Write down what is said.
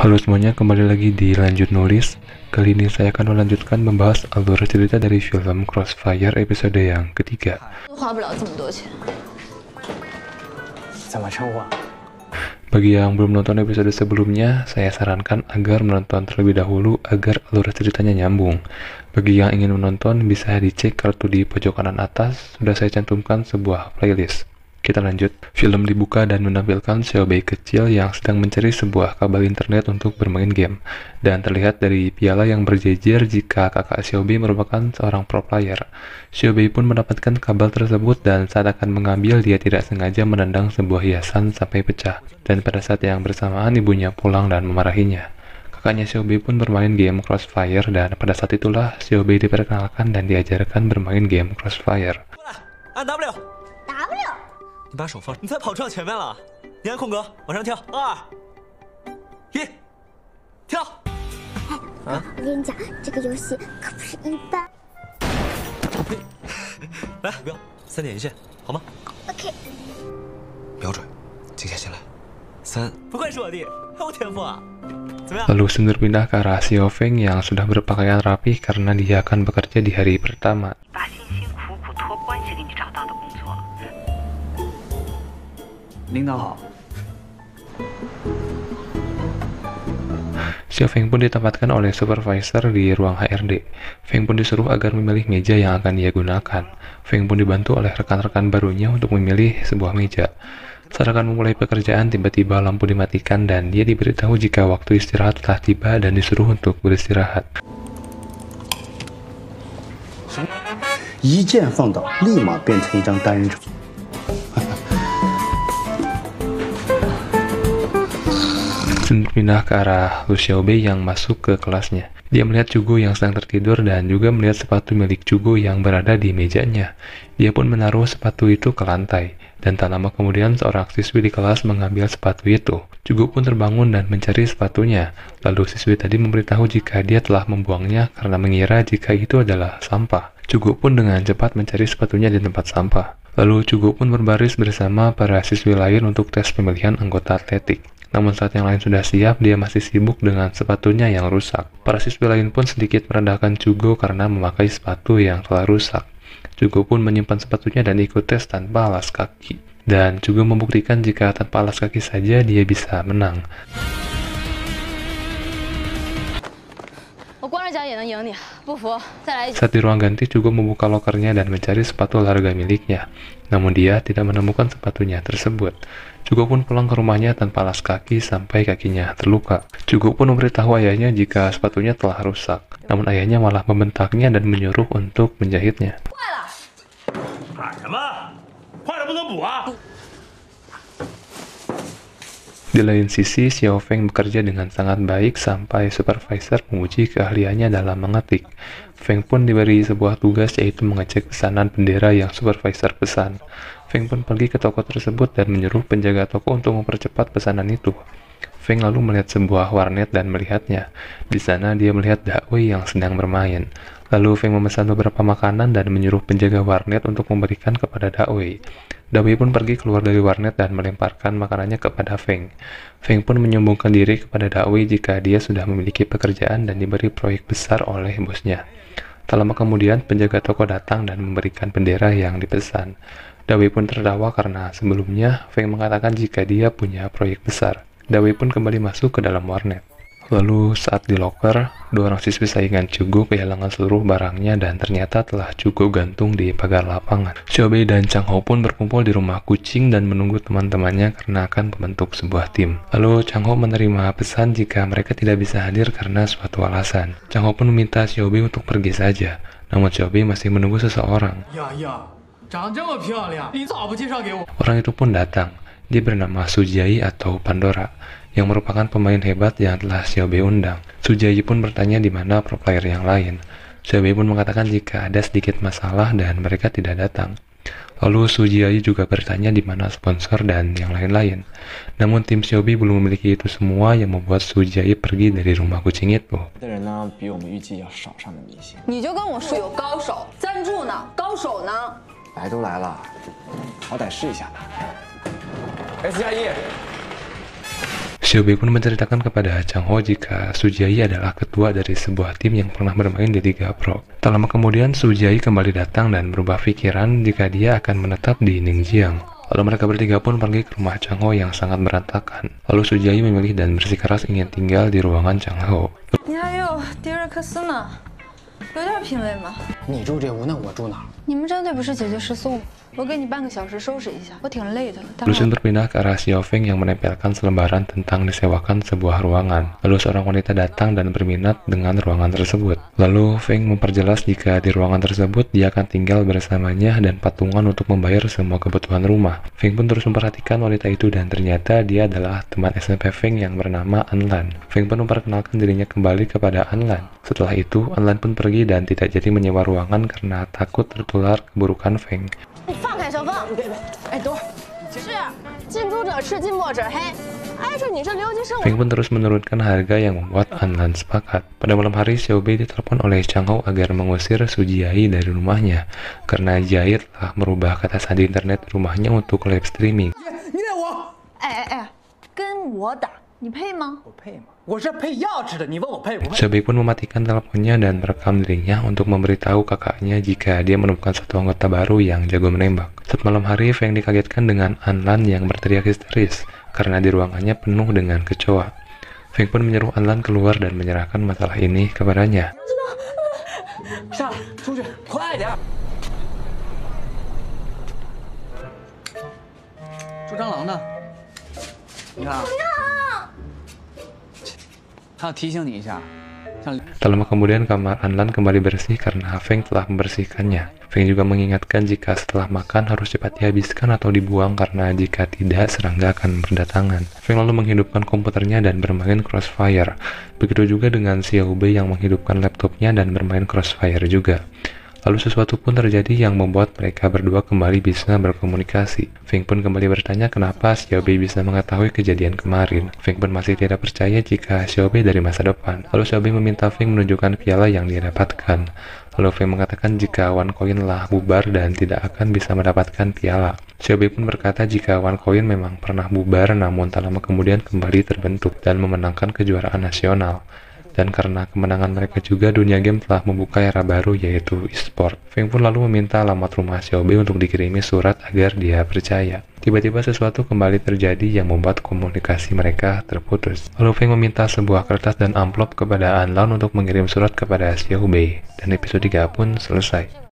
Halo semuanya, kembali lagi di Lanjut Nulis. Kali ini saya akan melanjutkan membahas alur cerita dari film Crossfire episode yang ketiga. Bagi yang belum nonton episode sebelumnya, saya sarankan agar menonton terlebih dahulu agar alur ceritanya nyambung. Bagi yang ingin menonton, bisa dicek kartu di pojok kanan atas, sudah saya cantumkan sebuah playlist. Kita lanjut. Film dibuka dan menampilkan Xiaobei kecil yang sedang mencari sebuah kabel internet untuk bermain game. Dan terlihat dari piala yang berjejer jika kakak Xiaobei merupakan seorang pro player. Xiaobei pun mendapatkan kabel tersebut dan saat akan mengambil dia tidak sengaja menendang sebuah hiasan sampai pecah. Dan pada saat yang bersamaan ibunya pulang dan memarahinya. Kakaknya Xiaobei pun bermain game Crossfire dan pada saat itulah Xiaobei diperkenalkan dan diajarkan bermain game Crossfire. 你把手放，你再跑撞前面了。你按空格往上跳，2、1，跳。我跟你讲，这个游戏可不是一般。来，不要3点一线，好吗 OK。瞄准，静下心来。3，不愧是我弟，很有天赋啊。怎么样？ Lalu Sun berpindah ke arah Xiao Feng yang sudah berpakaian rapi karena dia akan bekerja di hari pertama. Xiao Feng pun ditempatkan oleh supervisor di ruang HRD. Feng pun disuruh agar memilih meja yang akan dia gunakan. Feng pun dibantu oleh rekan-rekan barunya untuk memilih sebuah meja. Saat akan memulai pekerjaan, tiba-tiba lampu dimatikan dan dia diberitahu jika waktu istirahat telah tiba dan disuruh untuk beristirahat. 一键放倒，立马变成一张单人床。Sun pindah ke arah Lu Xiaobei yang masuk ke kelasnya. Dia melihat Cugo yang sedang tertidur dan juga melihat sepatu milik Cugo yang berada di mejanya. Dia pun menaruh sepatu itu ke lantai. Dan tak lama kemudian seorang siswi di kelas mengambil sepatu itu. Cugo pun terbangun dan mencari sepatunya. Lalu siswi tadi memberitahu jika dia telah membuangnya karena mengira jika itu adalah sampah. Cugo pun dengan cepat mencari sepatunya di tempat sampah. Lalu Cugo pun berbaris bersama para siswi lain untuk tes pemilihan anggota atletik. Namun saat yang lain sudah siap, dia masih sibuk dengan sepatunya yang rusak. Para siswi lain pun sedikit merendahkan Cugo karena memakai sepatu yang telah rusak. Cugo pun menyimpan sepatunya dan ikut tes tanpa alas kaki. Dan Cugo membuktikan jika tanpa alas kaki saja dia bisa menang. Saat di ruang ganti, Cugo membuka lokernya dan mencari sepatu olahraga miliknya. Namun dia tidak menemukan sepatunya tersebut. Cugo pun pulang ke rumahnya tanpa alas kaki sampai kakinya terluka. Cugo pun memberitahu ayahnya jika sepatunya telah rusak. Namun ayahnya malah membentaknya dan menyuruh untuk menjahitnya. Di lain sisi, Xiao Feng bekerja dengan sangat baik sampai supervisor menguji keahliannya dalam mengetik. Feng pun diberi sebuah tugas yaitu mengecek pesanan bendera yang supervisor pesan. Feng pun pergi ke toko tersebut dan menyuruh penjaga toko untuk mempercepat pesanan itu. Feng lalu melihat sebuah warnet dan melihatnya. Di sana dia melihat Dakwei yang sedang bermain. Lalu Feng memesan beberapa makanan dan menyuruh penjaga warnet untuk memberikan kepada Dakwei. Dakwei pun pergi keluar dari warnet dan melemparkan makanannya kepada Feng. Feng pun menyombongkan diri kepada Dakwei jika dia sudah memiliki pekerjaan dan diberi proyek besar oleh bosnya. Tak lama kemudian penjaga toko datang dan memberikan bendera yang dipesan. Dakwei pun tertawa karena sebelumnya Feng mengatakan jika dia punya proyek besar. Dakwei pun kembali masuk ke dalam warnet. Lalu saat di loker, dua orang siswi saingan Cugo kehilangan seluruh barangnya dan ternyata telah Cugo gantung di pagar lapangan. Xiaobei dan Chang Ho pun berkumpul di rumah kucing dan menunggu teman-temannya karena akan membentuk sebuah tim. Lalu Chang Ho menerima pesan jika mereka tidak bisa hadir karena suatu alasan. Chang Ho pun meminta Xiaobei untuk pergi saja, namun Xiaobei masih menunggu seseorang. Orang itu pun datang. Dia bernama Su Jiayi atau Pandora, yang merupakan pemain hebat yang telah Xiaobei undang. Su Jiayi pun bertanya di mana pro player yang lain. Xiaobei pun mengatakan jika ada sedikit masalah dan mereka tidak datang. Lalu Su Jiayi juga bertanya di mana sponsor dan yang lain-lain. Namun tim Xiaobei belum memiliki itu semua yang membuat Su Jiayi pergi dari rumah kucing itu. Xiaobei pun menceritakan kepada Chang Ho jika Su Jiayi adalah ketua dari sebuah tim yang pernah bermain di Liga Pro. Tak lama kemudian Su Jiayi kembali datang dan berubah pikiran jika dia akan menetap di Ningjiang. Lalu mereka bertiga pun pergi ke rumah Chang Ho yang sangat berantakan. Lalu Su Jiayi memilih dan bersikeras ingin tinggal di ruangan Chang Ho. 你还有迪瑞克斯呢，有点品位吗？你住这屋，那我住哪儿？你们战队不是解决失踪？我给你半个小时收拾一下，我挺累的了。待会 Lucian 儿 berpindah ke arah Xiao Feng yang menempelkan selembaran tentang disewakan sebuah ruangan. Lalu seorang wanita datang dan berminat dengan ruangan tersebut. Lalu Feng memperjelas jika di ruangan tersebut dia akan tinggal bersamanya dan patungan untuk membayar semua kebutuhan rumah. Feng pun terus memperhatikan wanita itu dan ternyata dia adalah teman SMP Feng yang bernama Anlan. Feng pun memperkenalkan dirinya kembali kepada Anlan. Setelah itu, Anlan pun pergi dan tidak jadi menyewa ruangan karena takut tertular keburukan Feng. 你放开小凤！哎，等会儿。是，近朱者赤，近墨者黑。挨着你这留级生， Feng pun terus menurunkan harga yang membuat Anlan sepakat. Pada malam hari, Xiaobei ditelepon oleh Chang Ho agar mengusir Su Jiayi dari rumahnya karena Jiayi telah merubah kata sandi internet rumahnya untuk live streaming. 你打我！跟我打，你配吗？我配吗？我是配药吃的，你问我配不配？ Xiaobei pun mematikan teleponnya dan merekam dirinya untuk memberitahu kakaknya jika dia menemukan satu anggota baru yang jago menembak. Saat malam hari, Feng dikagetkan dengan Anlan yang berteriak histeris karena di ruangannya penuh dengan kecoa. Feng pun menyuruh Anlan keluar dan menyerahkan masalah ini kepadanya. 下来，出去，快点！捉蟑螂呢？你看，他要提醒你一下，像 Tak lama kemudian kamar Anlan kembali bersih karena Feng telah membersihkannya. Feng juga mengingatkan jika setelah makan harus cepat dihabiskan atau dibuang karena jika tidak serangga akan berdatangan. Feng lalu menghidupkan komputernya dan bermain Crossfire. Begitu juga dengan Xiaobei yang menghidupkan laptopnya dan bermain Crossfire juga. Lalu sesuatu pun terjadi yang membuat mereka berdua kembali bisa berkomunikasi. Feng pun kembali bertanya kenapa Xiaobei bisa mengetahui kejadian kemarin. Feng pun masih tidak percaya jika Xiaobei dari masa depan. Lalu Xiaobei meminta Feng menunjukkan piala yang dia dapatkan. Lalu Feng mengatakan jika One Coin telah bubar dan tidak akan bisa mendapatkan piala. Xiaobei pun berkata jika One Coin memang pernah bubar namun tak lama kemudian kembali terbentuk dan memenangkan kejuaraan nasional. Dan karena kemenangan mereka juga, dunia game telah membuka era baru yaitu e-sport. Feng pun lalu meminta alamat rumah Xiaobei untuk dikirimi surat agar dia percaya. Tiba-tiba sesuatu kembali terjadi yang membuat komunikasi mereka terputus. Lalu Feng meminta sebuah kertas dan amplop kepada Anlan untuk mengirim surat kepada Xiaobei. Dan episode 3 pun selesai.